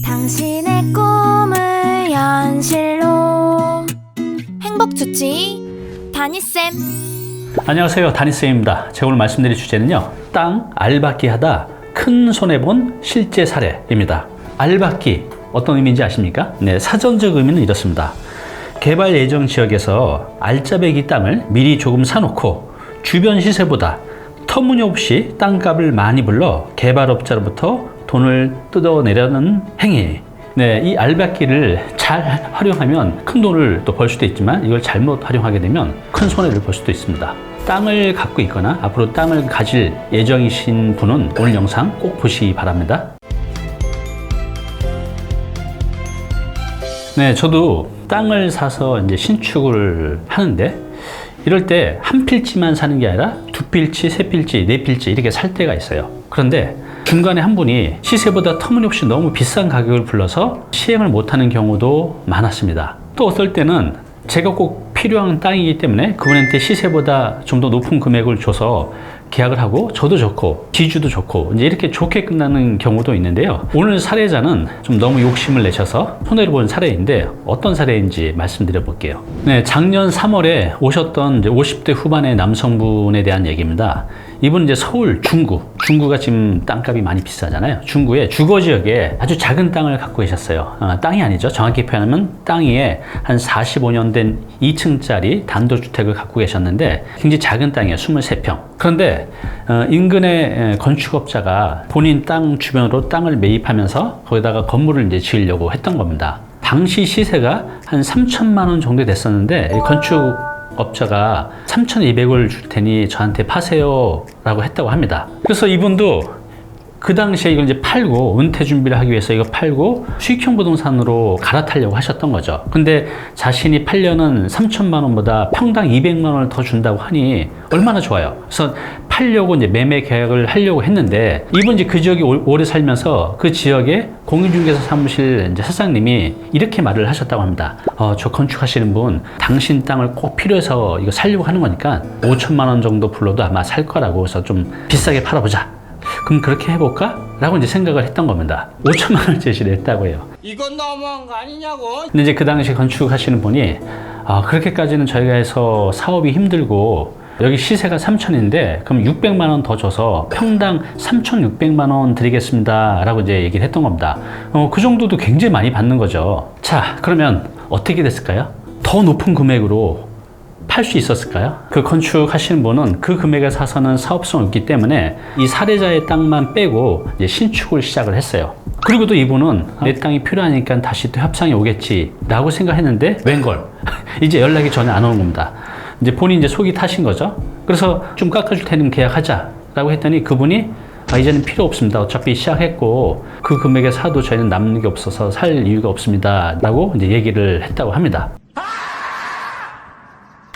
당신의 꿈을 현실로 행복주치 다니쌤. 안녕하세요, 다니쌤입니다. 제가 오늘 말씀드릴 주제는요, 땅 알박기 하다 큰 손해본 실제 사례입니다. 알박기 어떤 의미인지 아십니까? 네, 사전적 의미는 이렇습니다. 개발 예정 지역에서 알짜배기 땅을 미리 조금 사놓고 주변 시세보다 터무니없이 땅값을 많이 불러 개발업자로부터 돈을 뜯어내려는 행위. 네, 이 알박기를 잘 활용하면 큰 돈을 또 벌 수도 있지만 이걸 잘못 활용하게 되면 큰 손해를 볼 수도 있습니다. 땅을 갖고 있거나 앞으로 땅을 가질 예정이신 분은 오늘 영상 꼭 보시기 바랍니다. 네, 저도 땅을 사서 이제 신축을 하는데 이럴 때 한 필지만 사는 게 아니라 두 필지, 세 필지, 네 필지 이렇게 살 때가 있어요. 그런데 중간에 한 분이 시세보다 터무니없이 너무 비싼 가격을 불러서 시행을 못하는 경우도 많았습니다. 또 어떨 때는 제가 꼭 필요한 땅이기 때문에 그분한테 시세보다 좀 더 높은 금액을 줘서 계약을 하고 저도 좋고 지주도 좋고 이제 이렇게 좋게 끝나는 경우도 있는데요. 오늘 사례자는 좀 너무 욕심을 내셔서 손해를 본 사례인데 어떤 사례인지 말씀드려 볼게요. 네, 작년 3월에 오셨던 이제 50대 후반의 남성분에 대한 얘기입니다. 이분은 이제 서울 중구가 지금 땅값이 많이 비싸잖아요. 중구의 주거 지역에 아주 작은 땅을 갖고 계셨어요. 땅이 아니죠. 정확히 표현하면 땅 위에 한 45년 된 2층짜리 단독주택을 갖고 계셨는데 굉장히 작은 땅이에요. 23평. 그런데 인근의 건축업자가 본인 땅 주변으로 땅을 매입하면서 거기다가 건물을 이제 지으려고 했던 겁니다. 당시 시세가 한 3천만 원 정도 됐었는데 건축업자가 3,200을 줄 테니 저한테 파세요 라고 했다고 합니다. 그래서 이분도 그 당시에 이걸 이제 팔고 은퇴 준비를 하기 위해서 이거 팔고 수익형 부동산으로 갈아타려고 하셨던 거죠. 근데 자신이 팔려는 3천만 원보다 평당 200만 원을 더 준다고 하니 얼마나 좋아요. 그래서 팔려고 이제 매매 계약을 하려고 했는데 이분 이제 그 지역에 오래 살면서 그 지역에 공인중개사 사무실 이제 사장님이 이렇게 말을 하셨다고 합니다. 저 건축하시는 분 당신 땅을 꼭 필요해서 이거 살려고 하는 거니까 5천만 원 정도 불러도 아마 살 거라고 해서 좀 비싸게 팔아보자. 그럼 그렇게 해볼까? 라고 이제 생각을 했던 겁니다. 5천만 원 제시를 했다고 해요. 이건 너무한 거 아니냐고? 근데 이제 그 당시 건축하시는 분이 그렇게까지는 저희가 해서 사업이 힘들고 여기 시세가 3천인데 그럼 600만 원 더 줘서 평당 3,600만 원 드리겠습니다 라고 이제 얘기를 했던 겁니다. 그 정도도 굉장히 많이 받는 거죠. 자, 그러면 어떻게 됐을까요? 더 높은 금액으로 팔 수 있었을까요? 그 건축하시는 분은 그 금액에 사서는 사업성이 없기 때문에 이 사례자의 땅만 빼고 이제 신축을 시작을 했어요. 그리고 또 이분은 내 땅이 필요하니까 다시 또 협상이 오겠지 라고 생각했는데 웬걸 이제 연락이 전혀 안 오는 겁니다. 이제 본인이 이제 속이 타신 거죠. 그래서 좀 깎아줄 테니 계약하자 라고 했더니 그분이 이제는 필요 없습니다. 어차피 시작했고 그 금액에 사도 저희는 남는 게 없어서 살 이유가 없습니다 라고 이제 얘기를 했다고 합니다.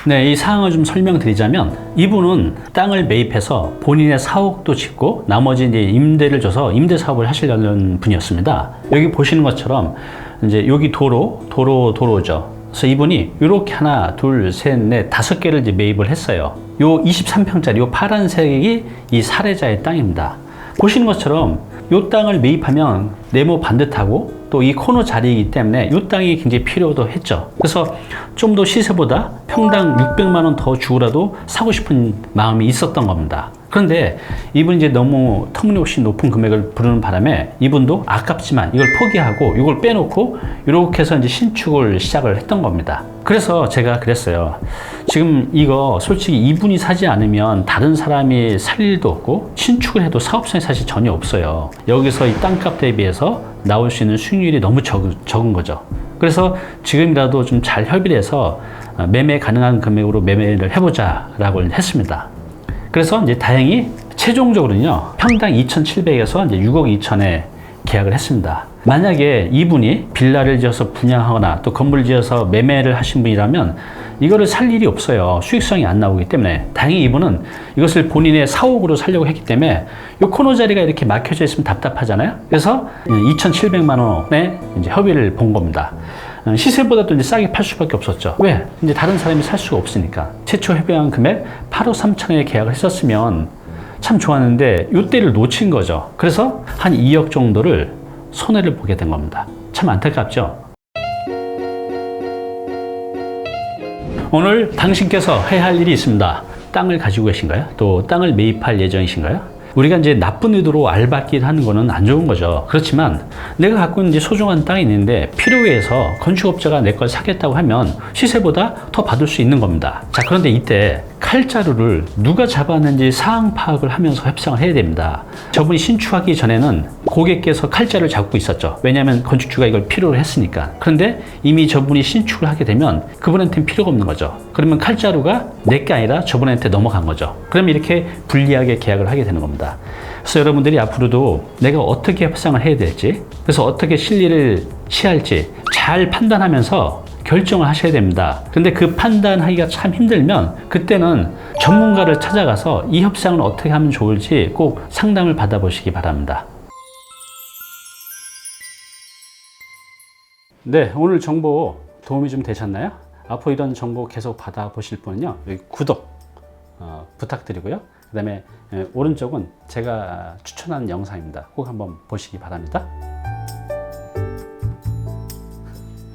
네, 이 상황을 좀 설명드리자면 이분은 땅을 매입해서 본인의 사옥도 짓고 나머지 이제 임대를 줘서 임대 사업을 하시려는 분이었습니다. 여기 보시는 것처럼 이제 여기 도로죠. 그래서 이분이 이렇게 하나, 둘, 셋, 넷, 5개를 이제 매입을 했어요. 요 23평짜리 요 파란색이 이 사례자의 땅입니다. 보시는 것처럼 요 땅을 매입하면 네모 반듯하고 또 이 코너 자리이기 때문에 이 땅이 굉장히 필요도 했죠. 그래서 좀 더 시세보다 평당 600만 원 더 주고라도 사고 싶은 마음이 있었던 겁니다. 그런데 이분이 이제 너무 터무니없이 높은 금액을 부르는 바람에 이분도 아깝지만 이걸 포기하고 이걸 빼놓고 이렇게 해서 이제 신축을 시작을 했던 겁니다. 그래서 제가 그랬어요. 지금 이거 솔직히 이분이 사지 않으면 다른 사람이 살 일도 없고 신축을 해도 사업성이 사실 전혀 없어요. 여기서 이 땅값 대비해서 나올 수 있는 수익률이 너무 적은 거죠. 그래서 지금이라도 좀 잘 협의를 해서 매매 가능한 금액으로 매매를 해보자 라고 했습니다. 그래서 이제 다행히 최종적으로는요, 평당 2,700에서 이제 6억 2천에 계약을 했습니다. 만약에 이분이 빌라를 지어서 분양하거나 또 건물을 지어서 매매를 하신 분이라면 이거를 살 일이 없어요. 수익성이 안 나오기 때문에. 다행히 이분은 이것을 본인의 사옥으로 살려고 했기 때문에 이 코너 자리가 이렇게 막혀져 있으면 답답하잖아요. 그래서 2,700만 원에 이제 협의를 본 겁니다. 시세보다도 이제 싸게 팔 수밖에 없었죠. 왜? 이제 다른 사람이 살 수가 없으니까. 최초 협의한 금액 8억 3천에 계약을 했었으면 참 좋았는데 이때를 놓친 거죠. 그래서 한 2억 정도를 손해를 보게 된 겁니다. 참 안타깝죠? 오늘 당신께서 해야 할 일이 있습니다. 땅을 가지고 계신가요? 또 땅을 매입할 예정이신가요? 우리가 이제 나쁜 의도로 알박기를 하는 거는 안 좋은 거죠. 그렇지만 내가 갖고 있는 이제 소중한 땅이 있는데 필요에 의해서 건축업자가 내 걸 사겠다고 하면 시세보다 더 받을 수 있는 겁니다. 자, 그런데 이때 칼자루를 누가 잡았는지 상황 파악을 하면서 협상을 해야 됩니다. 저분이 신축하기 전에는 고객께서 칼자루를 잡고 있었죠. 왜냐하면 건축주가 이걸 필요로 했으니까. 그런데 이미 저분이 신축을 하게 되면 그분한테는 필요가 없는 거죠. 그러면 칼자루가 내게 아니라 저분한테 넘어간 거죠. 그러면 이렇게 불리하게 계약을 하게 되는 겁니다. 그래서 여러분들이 앞으로도 내가 어떻게 협상을 해야 될지, 그래서 어떻게 실리를 취할지 잘 판단하면서 결정을 하셔야 됩니다. 근데 그 판단하기가 참 힘들면 그때는 전문가를 찾아가서 이 협상을 어떻게 하면 좋을지 꼭 상담을 받아보시기 바랍니다. 네, 오늘 정보 도움이 좀 되셨나요? 앞으로 이런 정보 계속 받아보실 분은요, 여기 구독 부탁드리고요. 그 다음에 오른쪽은 제가 추천한 영상입니다. 꼭 한번 보시기 바랍니다.